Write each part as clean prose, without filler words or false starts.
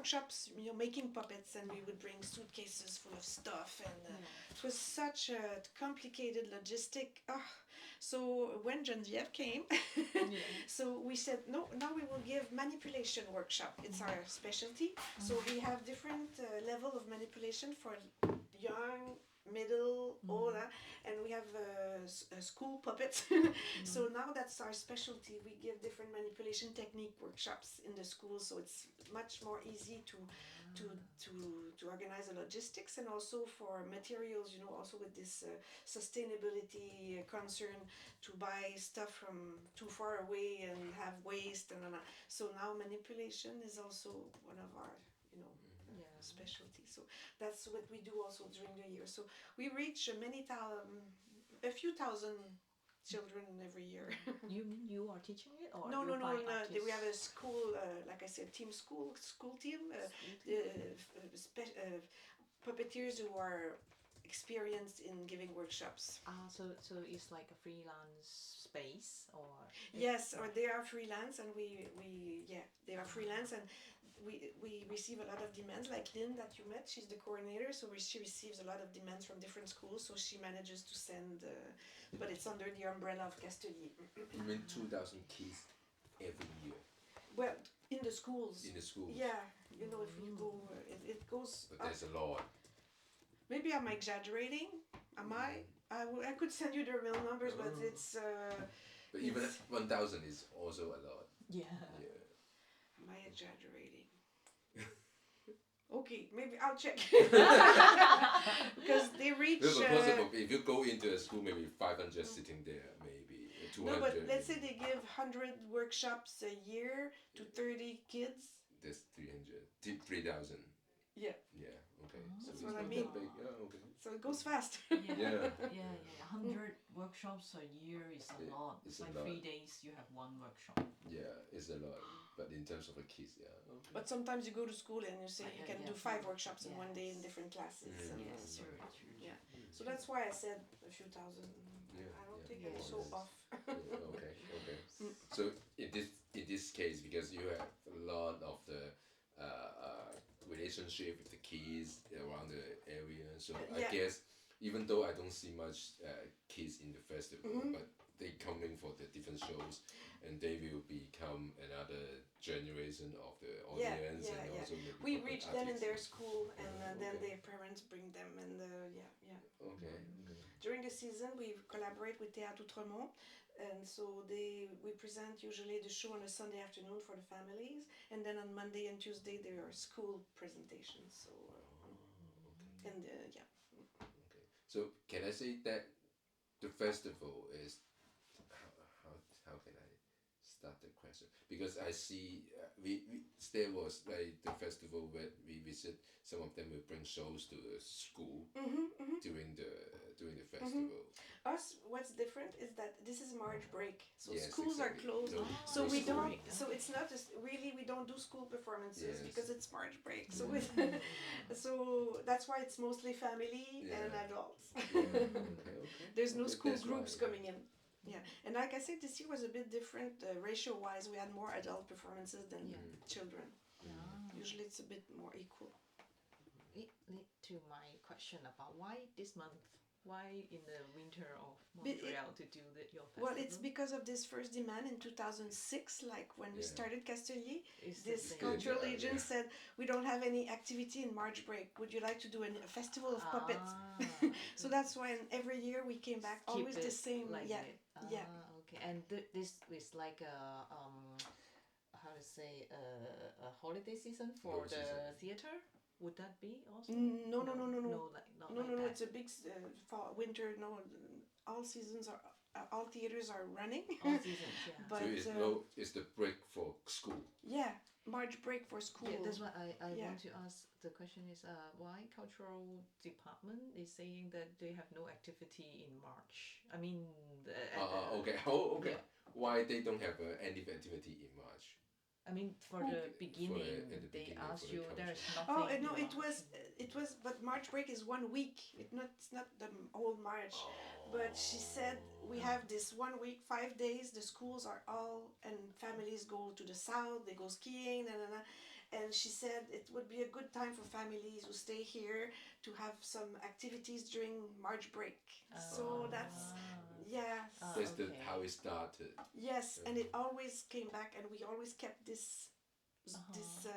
workshops, making puppets, and we would bring suitcases full of stuff, and it was such a complicated logistic. So when Genevieve came, so we said, no, now we will give manipulation workshop. It's our specialty. So we have different level of manipulation for young, middle, old, and we have school puppets. So now that's our specialty. We give different manipulation technique workshops in the school, so it's much more easy to organize the logistics, and also for materials, also with this sustainability concern, to buy stuff from too far away and have waste, and so now manipulation is also one of our specialty. So that's what we do also during the year. So we reach a few thousand children every year. You mean you are teaching it, or no, artists? we have a school, like I said, school team, puppeteers who are experienced in giving workshops. So it's like a freelance space, or yes, or they are freelance, and they are freelance, and we receive a lot of demands. Like Lynn that you met, she's the coordinator, so she receives a lot of demands from different schools, so she manages to send, but it's under the umbrella of Castelli. You mean 2,000 kids every year? Well, in the schools. In the schools. Yeah, if you go, it goes. But there's a lot. Maybe I'm exaggerating. Am I? I could send you the real numbers, but it's. But even 1,000 is also a lot. Yeah. Am I exaggerating? Okay, maybe I'll check. Because they reach. No, but possible, if you go into a school, maybe 500 sitting there, maybe 200. No, but let's say they give 100 workshops a year to 30 kids. That's 300, 3,000. Yeah. Yeah. Okay. That's so what I it's mean. not that big. Yeah. Okay. So it goes fast. Yeah. 100 workshops a year is a lot. It's like 3 days you have one workshop. Yeah, it's a lot. But in terms of the kids, yeah. Okay. But sometimes you go to school and you say you can do 5 workshops in one day in different classes. Yes, true. Yeah. So that's why I said a few thousand. Yeah, I don't think I'm so off. Okay. So in this case, because you have a lot of the relationship with the kids around the area, so I guess even though I don't see much kids in the festival, but they coming for the different shows, and they will become another generation of the audience, and also maybe we reach them in artists. their school, and then their parents bring them, and Okay. During the season, we collaborate with Théâtre Outremont, and so we present usually the show on a Sunday afternoon for the families, and then on Monday and Tuesday there are school presentations. So and Okay. So can I say that the festival is how can I start the question? Because I see there was like the festival where we visit. Some of them will bring shows to the school during the festival. Us, what's different is that this is March break, so Yes, schools are exactly. closed. No, so no we school. don't. So it's not just really we don't do school performances because it's March break. So so that's why it's mostly family and adults. Okay. There's no school That's groups right. coming in. Yeah, and like I said, this year was a bit different ratio-wise. We had more adult performances than children. Usually it's a bit more equal. It lead to my question about why this month? Why in the winter of Montreal to do your festival? Well, it's because of this first demand in 2006, like when we started Castelli. This cultural agent said, we don't have any activity in March break. Would you like to do a festival of puppets? So that's why every year we came back, always the same. Like yeah. Okay, and this is like a how to say a holiday season for the theater. Would that be also? No. No, It's a big fall, winter. No, all seasons are, all theaters are running. All seasons, yeah. But so it's the break for school. Yeah, March break for school. Yeah, that's why I want to ask. The question is, why cultural department is saying that they have no activity in March? I mean, Okay. Yeah. Why they don't have any activity in March? I mean, for the beginning, they asked you. There's nothing. Oh no, it was. But March break is 1 week. It's not the whole March. But she said we have this 1 week, 5 days. The schools are all and families go to the south. They go skiing, and she said it would be a good time for families who stay here to have some activities during March break. So that's yes. That's okay. how it started. Yes, and it always came back, and we always kept this this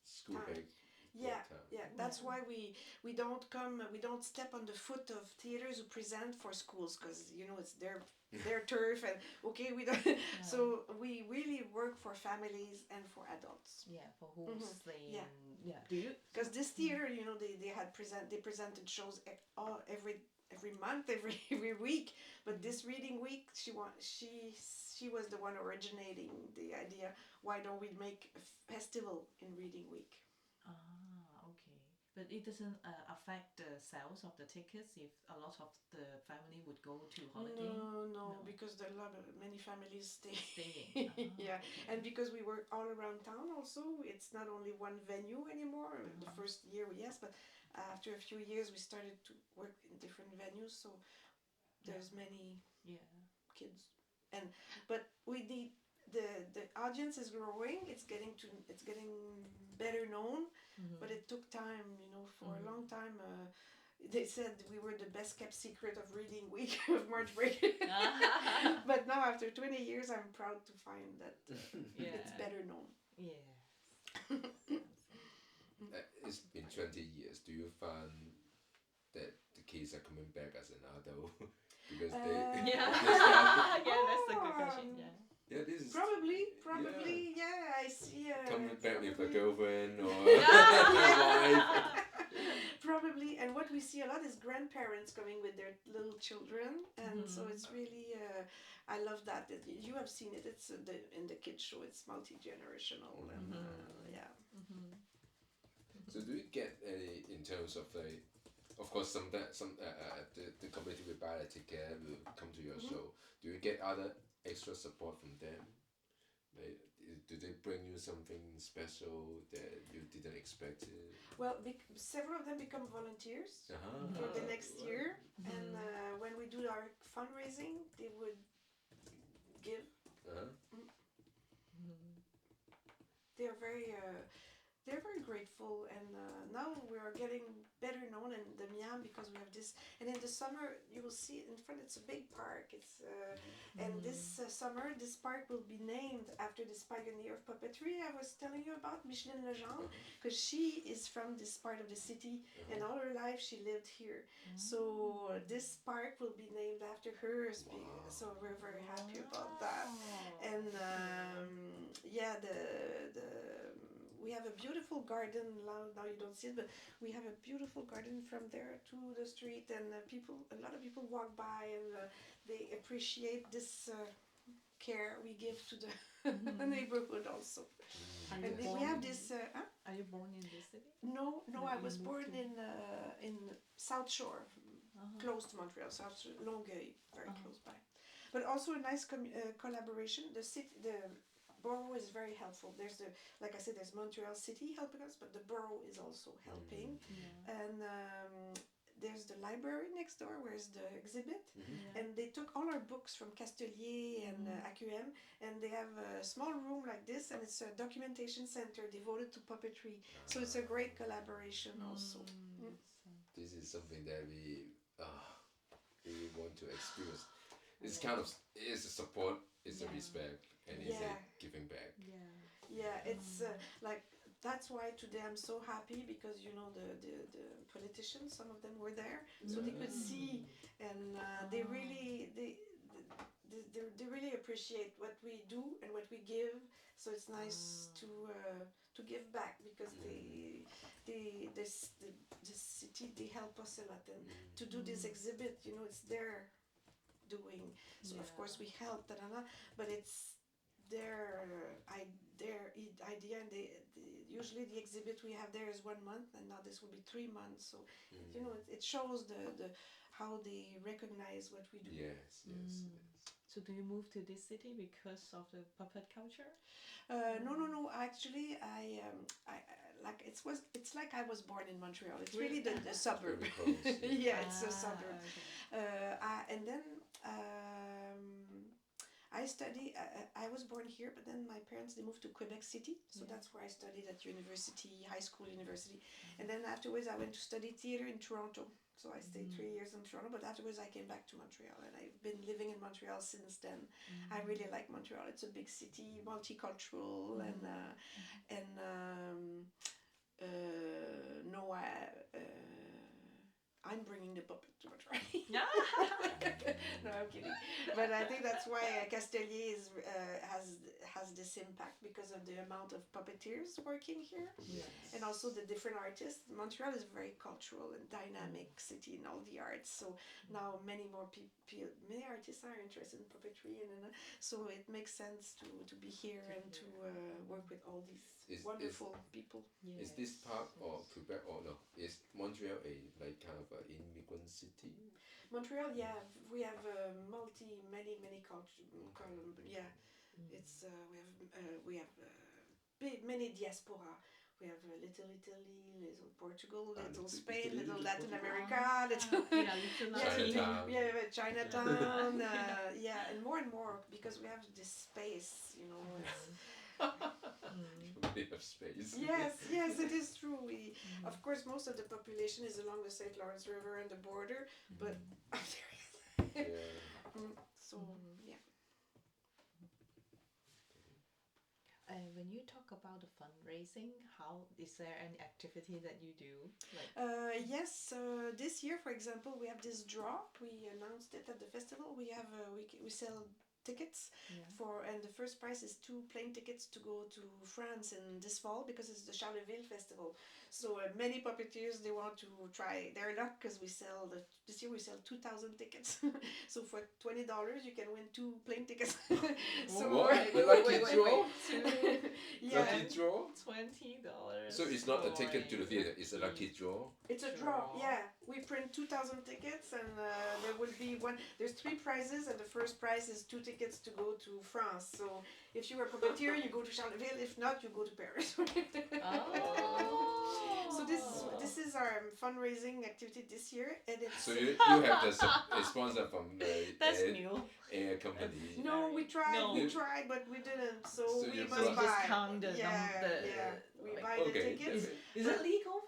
School time. break. Yeah, time. yeah. That's why we don't step on the foot of theaters who present for schools, because it's their turf, and okay, we don't. So we really work for families and for adults. Yeah, for who's staying. Yeah. Yeah. Do you? Because this theater, they presented shows every month, every week. But this reading week, she was the one originating the idea. Why don't we make a festival in reading week? Okay. But it doesn't affect the sales of the tickets if a lot of the family would go to holiday? No, because there are many families Staying. yeah, Okay. and because we work all around town also, it's not only one venue anymore. The first year, yes, but after a few years, we started to work in different venues, so there's many kids. But we need the audience is growing. It's getting better known, but it took time. For a long time. They said we were the best kept secret of reading week of March break. But now after 20 years, I'm proud to find that it's better known. Yes. It's been 20 years. Do you find that the kids are coming back as an adult? Because they Yeah. they start, Yeah, that's a good question. Yeah. yeah, this is Probably, yeah. I see. coming back with a probably. girlfriend or a wife. Probably, and what we see a lot is grandparents coming with their little children, and so it's really. I love that. You have seen it. It's in the kids show. It's multi-generational, and yeah. So do you get any in terms of of course some the community will buy a ticket, will come to your show. Do you get other extra support from them? Do they bring you something special that you didn't expect it? Well, several of them become volunteers for the next year, and when we do our fundraising, they would give. They're very grateful, and now we are getting better known in the Miam because we have this. And in the summer, you will see in front. It's a big park. And this summer, this park will be named after this pioneer of puppetry I was telling you about, Micheline Legendre, because she is from this part of the city, and all her life she lived here. So this park will be named after her. So we're very happy about that. And yeah, we have a beautiful garden. Now you don't see it, but we have a beautiful garden from there to the street, and a lot of people walk by, and they appreciate this care we give to the neighborhood also. And we have this. Are you born in this city? No, I was born in South Shore, close to Montreal, South Shore, Longueuil, very close by. But also a nice collaboration. The borough is very helpful. Like I said, there's Montreal City helping us, but the borough is also helping. And there's the library next door, where's the exhibit, and they took all our books from Castelier and AQM, and they have a small room like this, and it's a documentation center devoted to puppetry. So it's a great collaboration also. This is something that we want to experience. It's kind of it's a support, it's a respect, and it's a giving back. Yeah, it's like that's why today I'm so happy, because the politicians, some of them were there, so they could see, and they really appreciate what we do and what we give. So it's nice to give back, because the city, they help us a lot, and to do this exhibit, it's their doing. So of course we help, but it's their idea, and usually the exhibit we have there is 1 month, and now this will be 3 months. So it shows the how they recognize what we do. Yes. So do you move to this city because of the puppet culture? No. Actually, I like it's like I was born in Montreal. It's really the suburb. Close, Yeah, it's a suburb. Okay. And then I was born here, but then my parents, they moved to Quebec City, so that's where I studied at university, high school university. And then afterwards I went to study theater in Toronto. So I stayed 3 years in Toronto, but afterwards I came back to Montreal, and I've been living in Montreal since then. I really like Montreal. It's a big city, multicultural, and no, I'm bringing the puppet to Montreal. No, I'm kidding. But I think that's why Castelier has this impact, because of the amount of puppeteers working here, and also the different artists. Montreal is a very cultural and dynamic city in all the arts. So now many more many artists are interested in puppetry, and so it makes sense to be here and to work with all these wonderful people. Is this part of Quebec or no? Is Montreal a like kind of an immigrant city? Montreal, yeah, we have many cultures. Yeah, it's we have many diaspora. We have Little Italy, Little Portugal, Little Spain, Italy, Little Little Latin Portugal. America, Little Chinatown. yeah, Chinatown, yeah, and more because we have this space, you know. We have space. Yes, it is true. Of course, most of the population is along the St. Lawrence River and the border, but so yeah. When you talk about the fundraising, how is there any activity that you do? Yes, this year, for example, we have this draw. We announced it at the festival. We have we sell tickets and the first prize is 2 plane tickets to go to France in this fall, because it's the Charleville Festival. So many puppeteers, they want to try their luck, because this year we sell 2,000 tickets. So for $20 you can win 2 plane tickets. So what? Lucky draw? Yeah. Lucky draw? $20. So it's not a ticket to the theater, it's a lucky draw? It's a draw, yeah. We print 2,000 tickets, and there will be there's 3 prizes, and the first prize is 2 tickets to go to France. So if you are a puppeteer, you go to Charleville. If not, you go to Paris. So this is our fundraising activity this year, and it's. So you have a sponsor from That's new. Air company. No, we tried, but we didn't. So we you must buy. Just count the We buy the tickets. Is it legal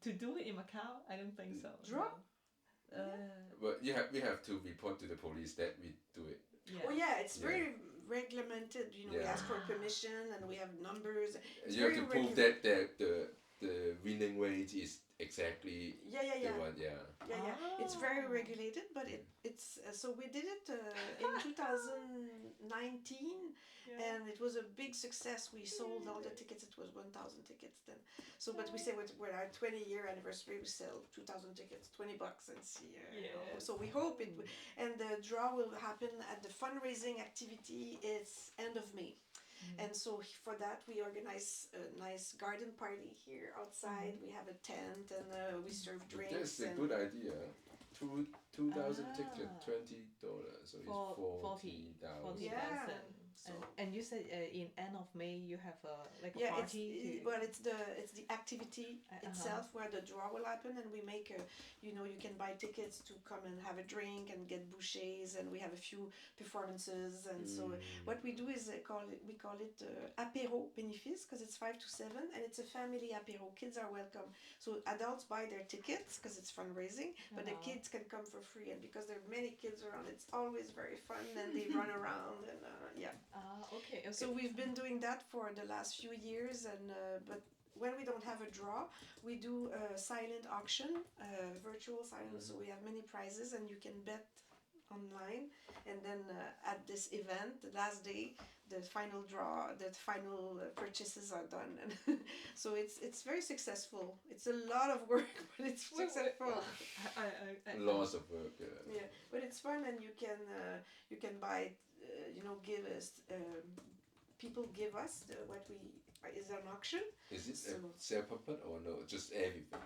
to do it in Macau? I don't think so. Draw? But we have to report to the police that we do it. Yeah. Oh yeah, it's very regulated. You know, we ask for permission, and we have numbers. You have to prove that the winning rate is exactly the one. Yeah. It's very regulated, but it's so we did it in 2019, and it was a big success. We sold all the tickets. It was 1,000 tickets then. So, but we say with our 20-year anniversary, we sell 2,000 tickets, $20, and see. So we hope it. And the draw will happen at the fundraising activity. It's end of May. And so for that we organize a nice garden party here outside. We have a tent, and we serve drinks. That's a good idea. 2,000 tickets, $20. So it's 40,000. Yeah. And you said in end of May you have a party. It's the activity itself where the draw will happen, and we make you can buy tickets to come and have a drink and get bouchées, and we have a few performances. And so what we do is we call it apéro bénéfice, because it's 5 to 7, and it's a family apéro. Kids are welcome. So adults buy their tickets because it's fundraising, but the kids can come for free, and because there are many kids around, it's always very fun, and they run around, and okay. So we've been doing that for the last few years, and but when we don't have a draw, we do a silent auction, virtual silent. So we have many prizes, and you can bet online, and then at this event, the last day, the final draw, the final purchases are done, and so it's very successful. It's a lot of work, but it's successful. Lots of work. Yeah, but it's fun, and you can buy. Give us people give us what we is an auction. Is it sell puppet or no? Just everything.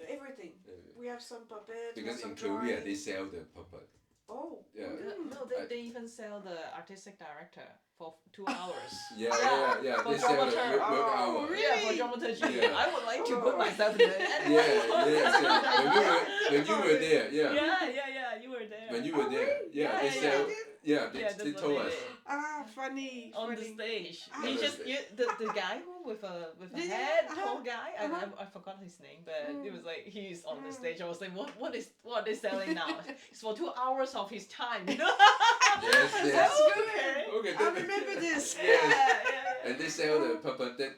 Everything. We have some puppets. Because some in Korea drawings. they sell the puppet. Oh. Yeah. No, they even sell the artistic director for 2 hours. Yeah. For They sell the dramaturg. work hour. Really? Yeah, for dramaturgy. Yeah. I would like to put myself in it. So when you were there, Yeah, you were there. When you were there, really? they sell. Yeah, Yeah, they that's what told they us. did. Funny, On the funny. stage. Ah. He On the just stage. you, the guy who with a Yeah, head uh-huh, tall guy. uh-huh. I forgot his name, but it was like he's on the Mm. stage. I was like, what are they selling now? It's for 2 hours of his time, you know? Yes, That's yes. good. Okay, I then. remember this. Yes. Yeah. And they sell the puppet that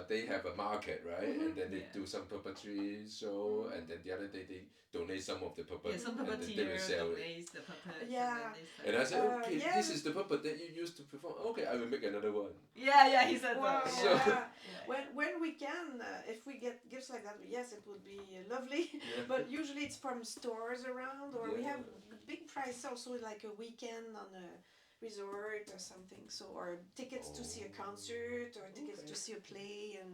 they have a market, right? And then they Yeah. do some puppetry show, and then the other day they donate some of the puppet, Yeah, some and then they will puppeteer sell it. donates the puppets Yeah. and then they sell And I it. said, okay, Yeah. this is the puppet that you used to perform. Okay, I will make another one. Yeah, he said Wow, that. So- Yeah. yeah. When we can, if we get gifts like that, yes, it would be lovely. Yeah. But usually it's from stores around, or we Yeah. have big price also, like a weekend on a resort or something. So, or tickets to see a concert, or tickets to see a play, and.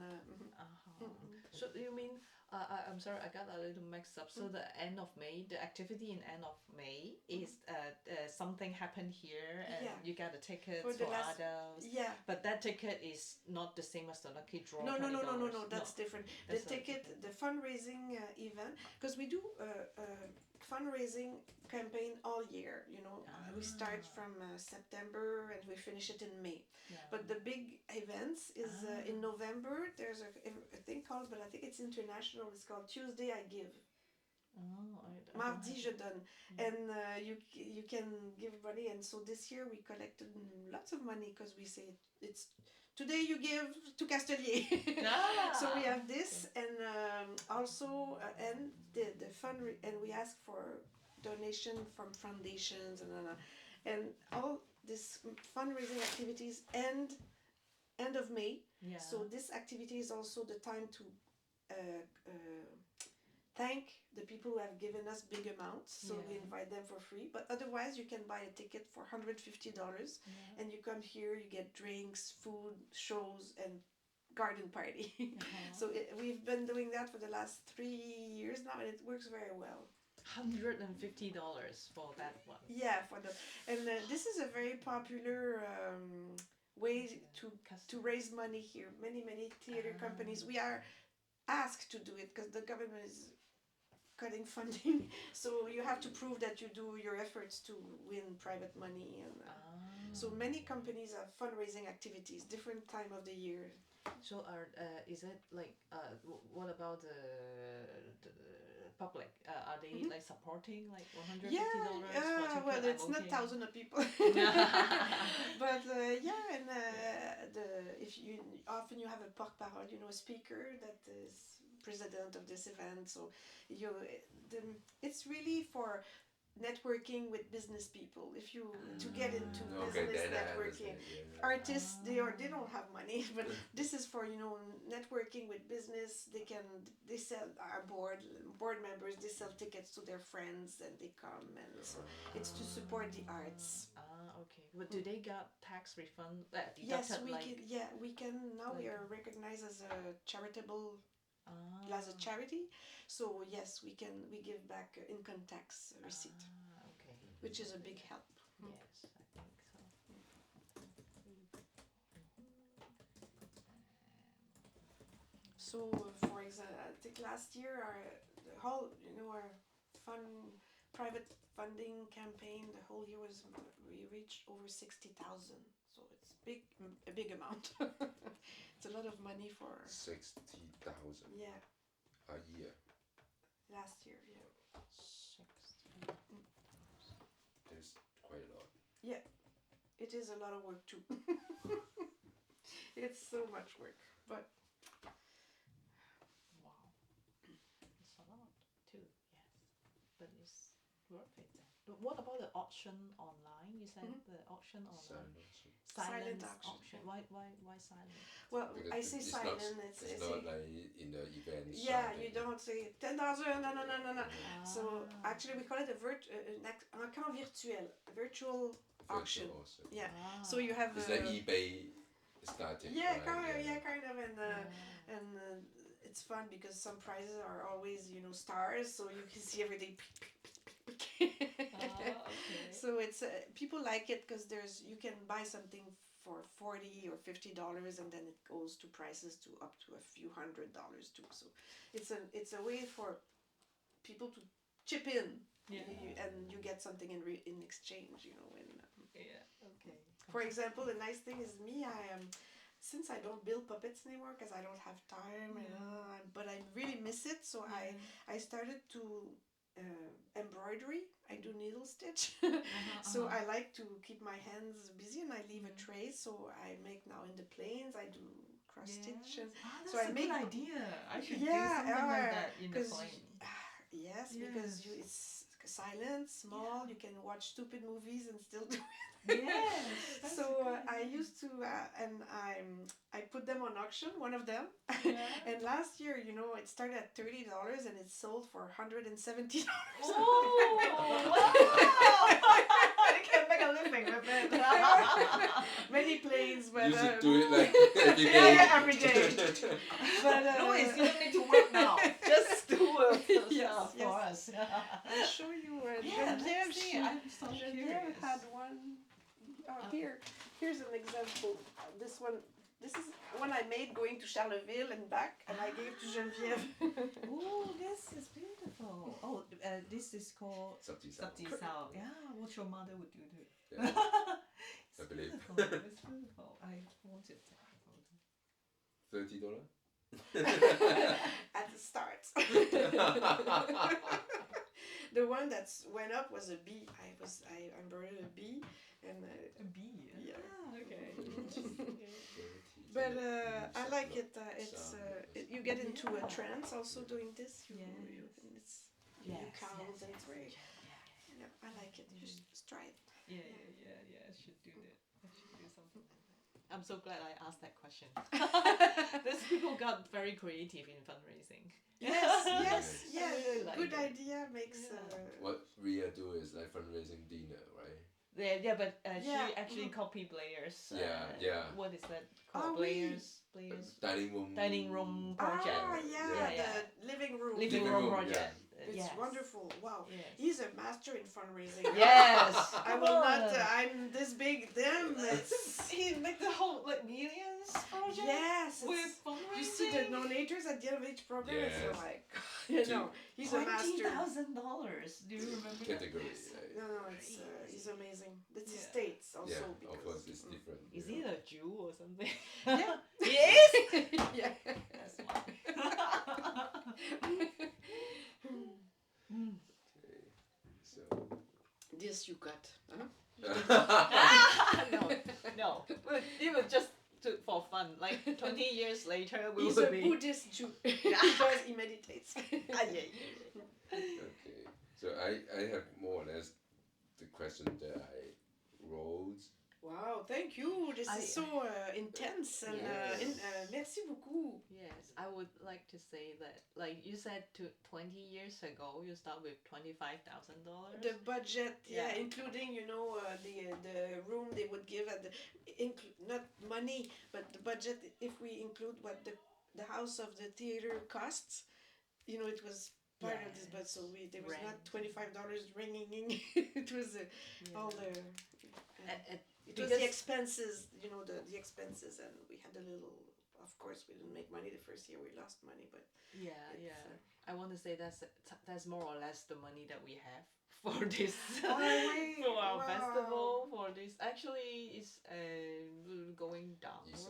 Uh-huh. So you mean I'm sorry, I got a little mixed up. So the end of May, the activity in end of May is something happened here and Yeah. you got a ticket For for, the last- adults. Yeah. But that ticket is not the same as the lucky draw. No, $20. that's different. That's The ticket, the fundraising event, because we do a fundraising campaign all year. You know, we start from September and we finish it in May. Yeah. But the big events is in November. There's a thing called, but I think it's international. It's called Tuesday I Give. I Mardi je don't donne, Yeah. and you can give money. And so this year we collected lots of money because we say it's today you give to Castelier. So we have this, and also and the fund and we ask for donation from foundations and all this fundraising activities end of May. Yeah. So this activity is also the time to thank the people who have given us big amounts. So we invite them for free. But otherwise, you can buy a ticket for $150, and you come here. You get drinks, food, shows, and garden party. So we've been doing that for the last 3 years now, and it works very well. $150 for that one. Yeah, and this is a very popular way to raise money here. Many theater companies, we are asked to do it because the government is cutting funding. So you have to prove that you do your efforts to win private money, and so many companies have fundraising activities, different time of the year. So is it like what about the public? Are they like supporting like $150 Yeah, for ticket? well, it's I'm not okay. thousands of people, but yeah, and if you often you have a porte-parole, you know, a speaker that is president of this event. So it's really for networking with business people. If you to get into Okay, business then I networking. understand. Yeah. Artists, they don't have money, but this is for networking with business. They sell our board members. They sell tickets to their friends, and they come, and so it's to support the arts. Okay. But do they got tax refund? Yes, deducted, we like, can. Yeah, we can. Now we like- are recognized as a charitable, as a charity. So yes, we give back income tax receipt, Okay. which is a big help. Yes, I think so. So, for example, I think last year our private funding campaign, the whole year we reached over 60,000. So it's a big amount. It's a lot of money for 60,000 yeah a year. last year. Yeah, 60. That's quite a lot. it is a lot of work too. It's so much work, but Wow. It's a lot too, yes. But it's worth it then. But what about the auction online? You said the auction online. Silent Silent Silent auction. Why silent? well, Because I say it's silent. Not, It's not like in the event. yeah, you don't say 10,000. No. So actually, we call it un account virtuel, a virtual auction. Also. Yeah. So you have It's like eBay started. yeah, right? kind of, and it's fun because some prizes are always stars, so you can see everything. Okay. So it's people like it because you can buy something for $40 or $50, and then it goes to prices to up to a few $100s too. So it's a way for people to chip in Yeah. And you get something in exchange, you know. Yeah. Okay. For example, the nice thing is me, since I don't build puppets anymore because I don't have time, but I really miss it. So I started to embroidery. I do needle stitch. So I like to keep my hands busy, and I leave a tray. So I make now in the planes. I do cross stitch. And that's so I a make good idea. I should do something like that in the plane. Yes, because it's silent, small. You can watch stupid movies and still do it. Yes. So I used to, and I put them on auction. One of them, and last year, you know, it started at $30 and it sold for $170. Oh wow! You can make a living with it. Many planes, but You should do it like every day. yeah, every day. But Louise, you don't need to work now. Just do it Yes, for us. I'll show you. Yeah, let's Geneviève, see. I'm so Geneviève curious. had one. Here's an example. This is one I made going to Charleville and back, and I gave to Geneviève. Oh, this is beautiful. Oh, this is called Sabjisao. Sabjisao. Yeah, what your mother would do too. Yeah, It's I believe. beautiful. It's beautiful. I want to take a photo. $30? At the start. The one that went up was a bee. I embroidered a bee, and A bee. yeah. Ah, okay. But I like it. You get into a trance also doing this. You count and it's very. Yeah, I like it. You just try it. Yeah. I should do that. I should do something like that. I'm so glad I asked that question. These people got very creative in fundraising. Yes. really like Good it. idea makes. What Ria do is like fundraising dinner, right? Yeah, but she actually copy Blair's. What is that called? Blair's dining room project. The living room. Living room project. It's wonderful. Wow. Yes. He's a master in fundraising. Yes. I will not. I'm this big. Them. He make the whole millions project. Yes. With fundraising. You see the donators at the end of each program. Yes. It's like, he's a master. $20,000. Do you remember Category. that? No, it's he's amazing. It's the States also. Yeah, because, of course it's different. Is he a Jew or something? Yeah. He is? Yeah. That's why. Okay, so. This you got. Huh? No. But it was just for fun. Like 20 years later, we He's will a be. Buddhist Jew. He meditates. Okay, so I have more or less the question that I wrote. Wow, thank you. This is so intense and merci beaucoup. Yes, I would like to say that, like you said, 20 years ago, you start with $25,000. The budget, including the room they would give at not money, but the budget. If we include what the house of the theater costs, it was part of this. But so there was not $25 ringing. It was all the. It was the expenses, the expenses, and we had a little. Of course, we didn't make money the first year. We lost money, but I want to say that's more or less the money that we have for this for our festival. For this, actually, it's going downwards.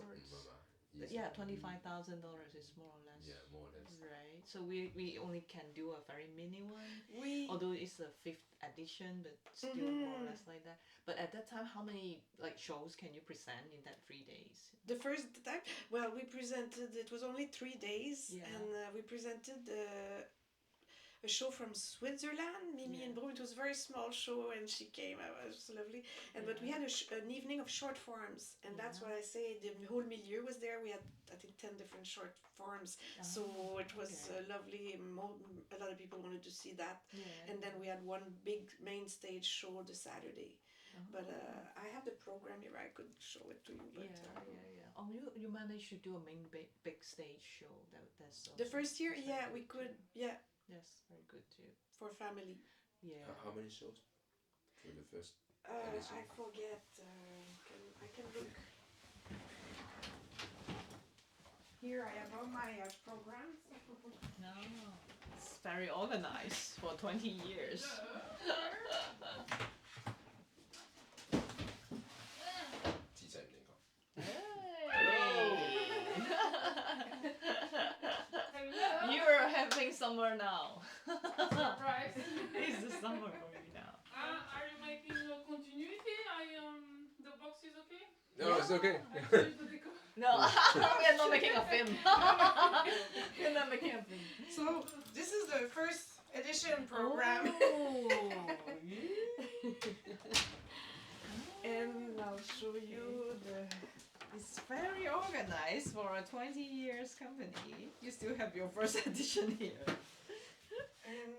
Yeah, $25,000 is more or less. Yeah, more or less. Right. So we only can do a very mini one. Although it's a 5th edition, but still more or less like that. But at that time, how many shows can you present in that 3 days? The first time, well, we presented. It was only 3 days, and we presented a show from Switzerland, Mimi and Broom. It was a very small show, and she came. It was lovely. But we had an evening of short forms, and that's what I say. The whole milieu was there. We had, I think, 10 different short forms. So it was lovely. A lot of people wanted to see that. And then we had one big main stage show the Saturday. But I have the program here. I could show it to you. But, Oh, you managed to do a main big stage show. That's the first year, we could. Yeah. Yes, very good too. For family. Yeah. How many shows for the first? I forget. I can look. Here here I have all my programs. No, it's very organized for 20 years. You're having summer now. Surprise. It's the summer for me now. Are you making a continuity? The box is okay? No, it's okay. No, we are not making a film. We're not making a film. So this is the first edition program. Oh, And I'll show you it's very organized for a 20 years company. You still have your first edition here. and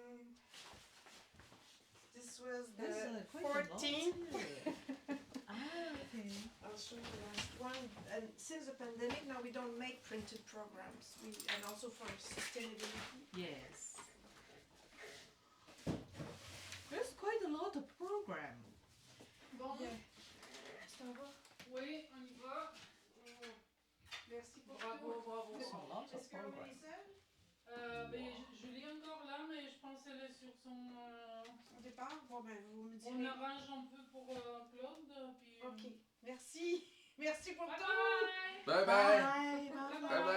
this was That's the quite a lot 14th. too. Okay. I'll show you the last one. And since the pandemic, now we don't make printed programs. And also for sustainability. Yes. There's quite a lot of program. Bon, Yeah. Ça va? oui, on y va. Merci pour Bravo, bravo. There's a lot of Est-ce que program. Louise est Julie est encore là, mais je pense qu'elle est sur son... au départ? Bon, ben, vous me On direz. arrange un peu pour Claude, puis... Ok, merci. Merci pour Bye tout. bye! Bye bye. Bye.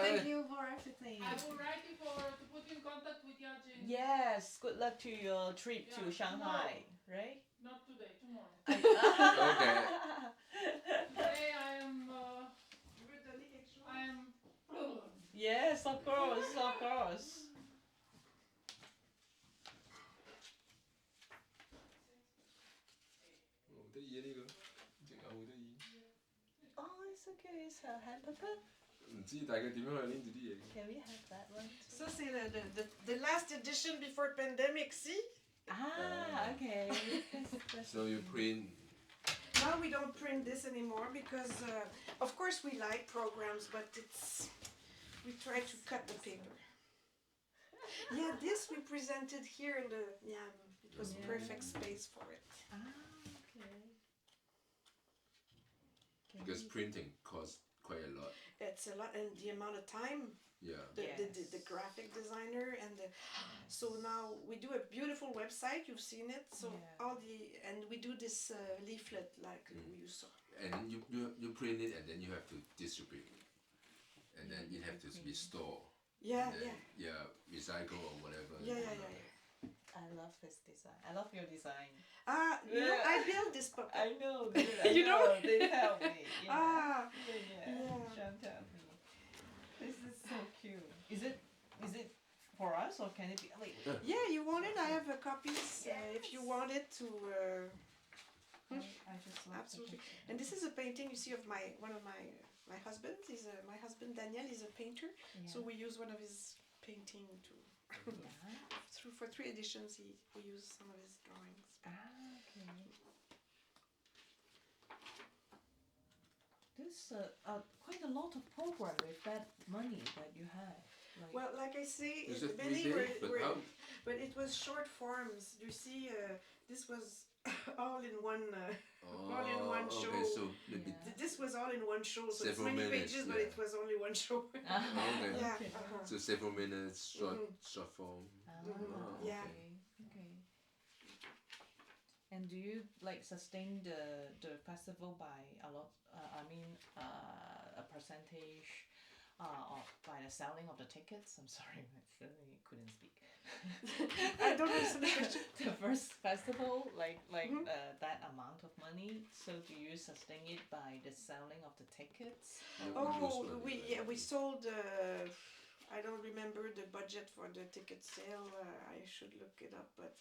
Thank you for everything. I will write you to put you in contact with Yajin. Yes, good luck to your trip to Yeah, Shanghai, right? Not today, tomorrow. Okay. Today I am... Je veux donner quelque chose. I am... Yes, of course, of course. Oh, it's okay. It's a hand puppet. 唔知大家點樣去拎住啲嘢？ Can we have that one? Ça, c'est the last edition before pandemic, see? Ah, okay. That's So you print. Now we don't print this anymore because, of course, we like programs, but we try to cut the paper. Yeah, this we presented here in it was perfect space for it. Ah, okay. Because printing costs quite a lot. It's a lot, and the amount of time, Yeah. the graphic designer, so now we do a beautiful website. You've seen it. So Yeah. and we do this leaflet like you saw. And you print it and then you have to distribute it. And then it have to be stored. Yeah, And then, recycle or whatever. yeah. I love this design. I love your design. You know, I built this puppet. I know. You know? They help me. Yeah. Yeah. Chantal helped me. This is so cute. Is it for us or can it be? Wait. Yeah, you want it? I have copies if you want it to. I just love Absolutely. the picture. And this is a painting you see of one of my husbands. My husband Daniel is a painter, so we use one of his painting to. For 3 editions, we use some of his drawings. Okay. There's quite a lot of program with that money that you have. Like, Well, like I say, Is it many 3 were, days? But were- how? but it was short forms. You see, this was all in one. All in one show. Okay, so maybe This was all in one show, so it's Several many minutes, pages, but yeah. it was only one show. okay. Yeah. Okay. So several minutes, short form. Yeah. Okay. And do you like sustain the festival by a lot? A percentage, by the selling of the tickets. I'm sorry, I suddenly couldn't speak. I don't understand the question. The first festival, like that amount of money. So do you sustain it by the selling of the tickets? Oh, we sold. I don't remember the budget for the ticket sale. I should look it up, but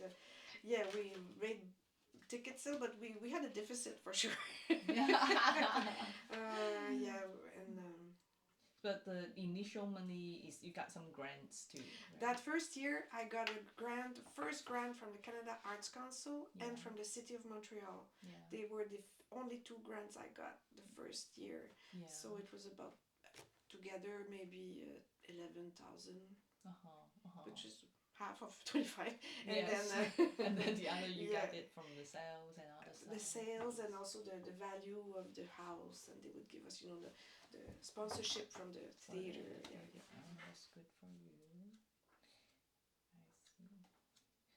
we made ticket sale, but we had a deficit for sure. And. But the initial money is you got some grants too. Right? That first year, I got a first grant from the Canada Arts Council and Yeah. from the City of Montreal. Yeah. They were the only 2 grants I got the first year. Yeah. So it was about together maybe 11,000, which is half of 25, and Yes. then And then the other you yeah. got it from the sales and other stuff. The sales and also the value of the house, and they would give us, the sponsorship from the theater. Yeah. Oh, that's good for you. I see.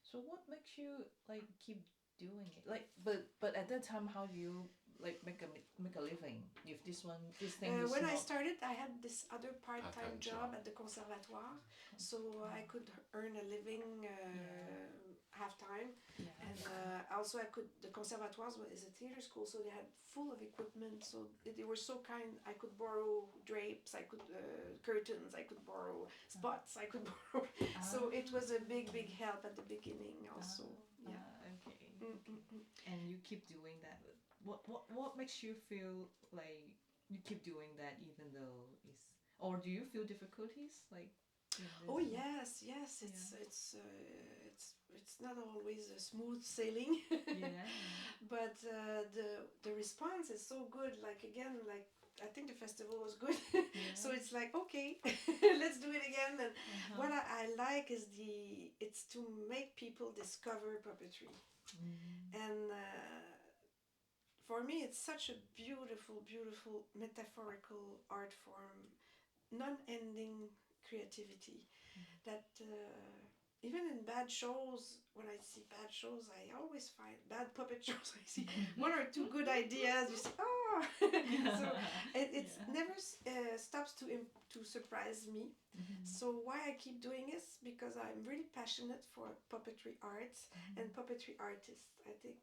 So what makes you like keep doing it? Like, but at that time, how do you like make a living if this thing is When not... I started, I had this other part-time Part-time job job. at the conservatoire, so I could earn a living half-time. Yeah. And also the conservatoire is a theater school, so they had full of equipment, so they were so kind. I could borrow drapes, I could curtains, I could borrow spots, I could borrow. So it was a big help at the beginning also. Yeah. Okay. And you keep doing that. What makes you feel like you keep doing that even though it's... Or do you feel difficulties like... Oh yes, it's not always a smooth sailing. Yeah. But the response is so good. Like again, like I think the festival was good. So it's like okay, let's do it again. And what I like is it's to make people discover puppetry. And for me, it's such a beautiful metaphorical art form, non-ending creativity, that even in bad shows, when I see bad shows, I always find bad puppet shows. I see one or two good ideas. You say, oh, so it never stops to surprise me. So why I keep doing is because I'm really passionate for puppetry arts and puppetry artists. I think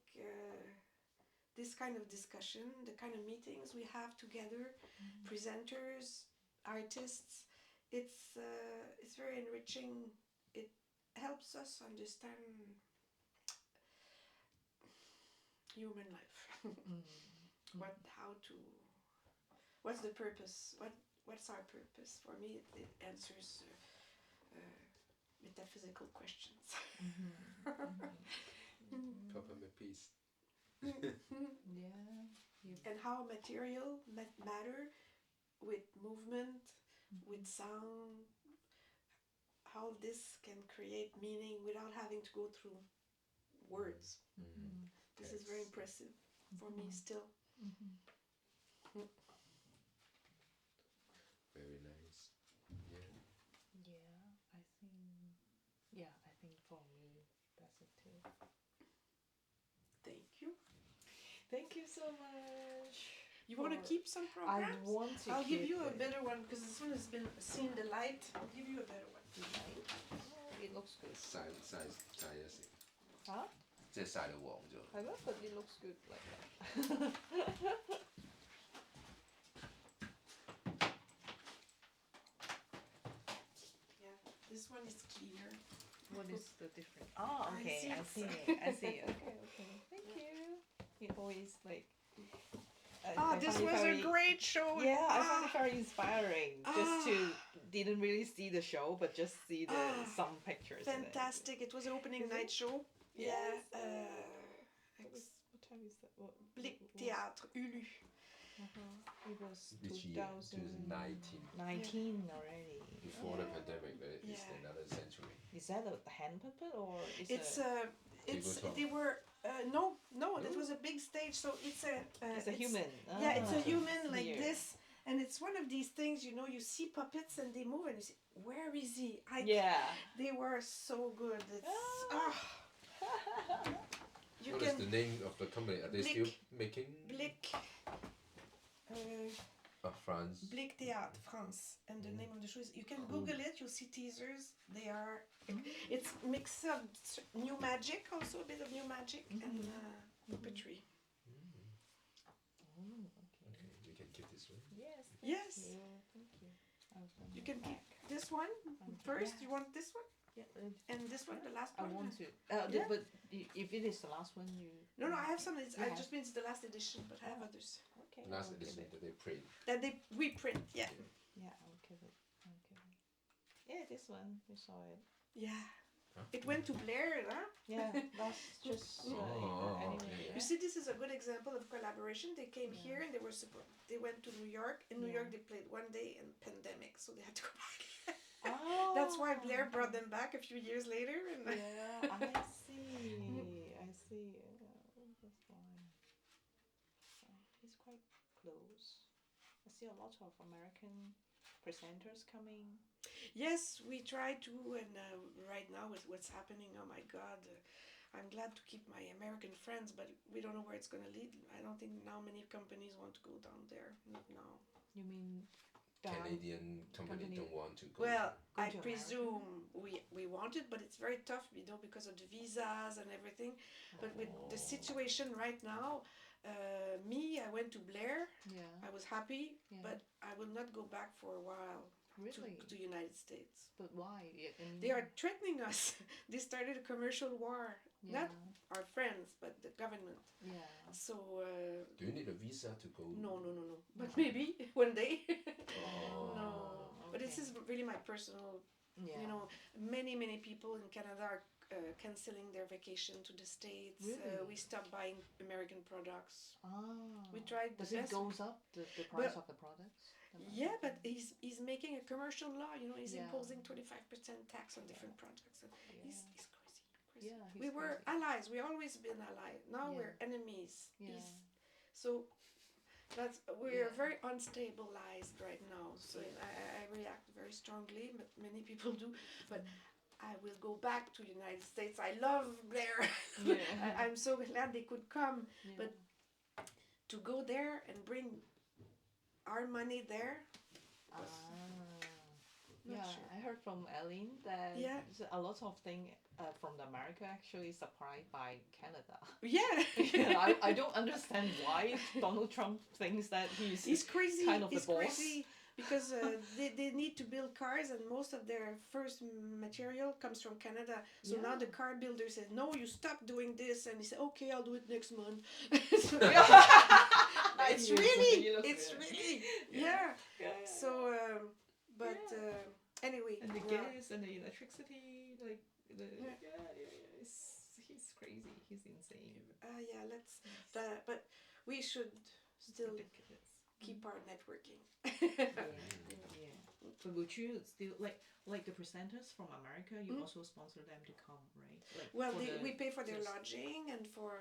this kind of discussion, the kind of meetings we have together, presenters, artists, it's very enriching. It helps us understand human life. What's the purpose? What's our purpose? For me, it answers metaphysical questions. Papa me peace. Yeah. And how material matter with movement, with sound, how this can create meaning without having to go through words. This is very impressive for me still. Very nice. Yeah, I think for me that's it too. Thank you. Thank you so much. You want to keep some programs? I want to. I'll give you a better one because this one has been seen the light. I'll give you a better one. Oh, it looks good. 曬一時， Huh? 即係曬到黃咗。I love, but it looks good like that. Yeah, this one is cleaner. What is the difference? Oh, okay, I see. Okay. Thank you. It always like... This was a great show. Yeah, I found it very inspiring. Just to didn't really see the show, but just see some pictures. Fantastic! It was an opening night show. Yes. Yeah. What time is that? Blick Théâtre, Ulu. It was This year, 2019. 19 already. Before the pandemic, but it's another century. Is that a hand puppet or is they were no, that was a big stage, so it's a human. It's a human like this, and it's one of these things, you see puppets and they move and you say, where is he? They were so good. What is the name of the company? Are they still making? Blick. France. Blick Théâtre, France. And the name of the show is, you can Google it, you'll see teasers. They are, it's mix of new magic, also a bit of new magic, and puppetry. Okay, we can keep this one. Yes. Thank you. You can keep this one first. You want this one? Yeah. And this one, the last I one? want to. But if it is the last one, you... No, I have some. I just mean it's the last edition, but I have others. Okay. Last edition that they print. That they reprint, yeah. Yeah, I'll give it. Yeah, this one, we saw it. Yeah. It went to Blair, huh? Yeah, that's just... anyway, You see, this is a good example of collaboration. They came here and they went to New York. In New York, they played one day in pandemic, so they had to go back. That's why Blair brought them back a few years later. And Yeah, I see. I see. That's why. So it's quite close. I see a lot of American presenters coming. yes, we try to, and right now with what's happening, oh my God, I'm glad to keep my American friends, but we don't know where it's going to lead. I don't think now many companies want to go down there. Not now. You mean Canadian company don't want to go. Well, Go I to presume we want it, but it's very tough, because of the visas and everything. But with the situation right now, I went to Blair. Yeah. I was happy, Yeah. but I will not go back for a while Really? to United States. But why? I mean, They are threatening us. They started a commercial war. yeah. Not our friends, but the government. Yeah. So Do you need a visa to go? no. But maybe one day. Oh. No. But Okay. this is really my personal. Yeah. Many people in Canada are canceling their vacation to the States. Really? We stopped buying American products. Ah. We tried the Does it best. goes up the price of the products? Yeah, but he's making a commercial law. He's Yeah. imposing 25% tax on different products. And he's crazy. Yeah. We were allies. We always been allies. Now Yeah. we're enemies. Yeah. So we're Yeah. very unstabilized right now. So I react very strongly. Many people do, but I will go back to United States. I love Blair. Yeah. I'm so glad they could come, Yeah. but to go there and bring our money there. Yeah, sure. I heard from Ellen that Yeah. a lot of things from America actually supplied by Canada. Yeah. Yeah, I don't understand why Donald Trump thinks that He's crazy. kind of the He's boss. crazy because they need to build cars, and most of their first material comes from Canada. So now the car builder says, "No, you stop doing this," and he said, "Okay, I'll do it next month." So, it's really, yeah. So, but anyway, And the gas and the electricity, like he's crazy. He's insane. but we should still Ridiculous. keep our networking. Yeah. But would you still like the presenters from America? You also sponsor them to come, right? Like Well, for we pay for their just lodging and for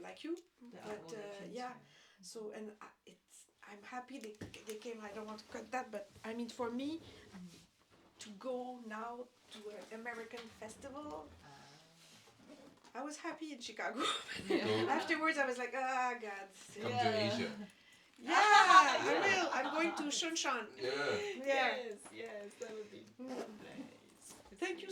like you, the but accommodations, yeah. So and I'm happy they came. I don't want to cut that, but I mean for me to go now to an American festival. I was happy in Chicago. Afterwards, I was like, ah, God. Come to Asia. Yeah, I will. I'm going to Shunshan. Yeah. Yeah. Yes, that would be nice. Thank you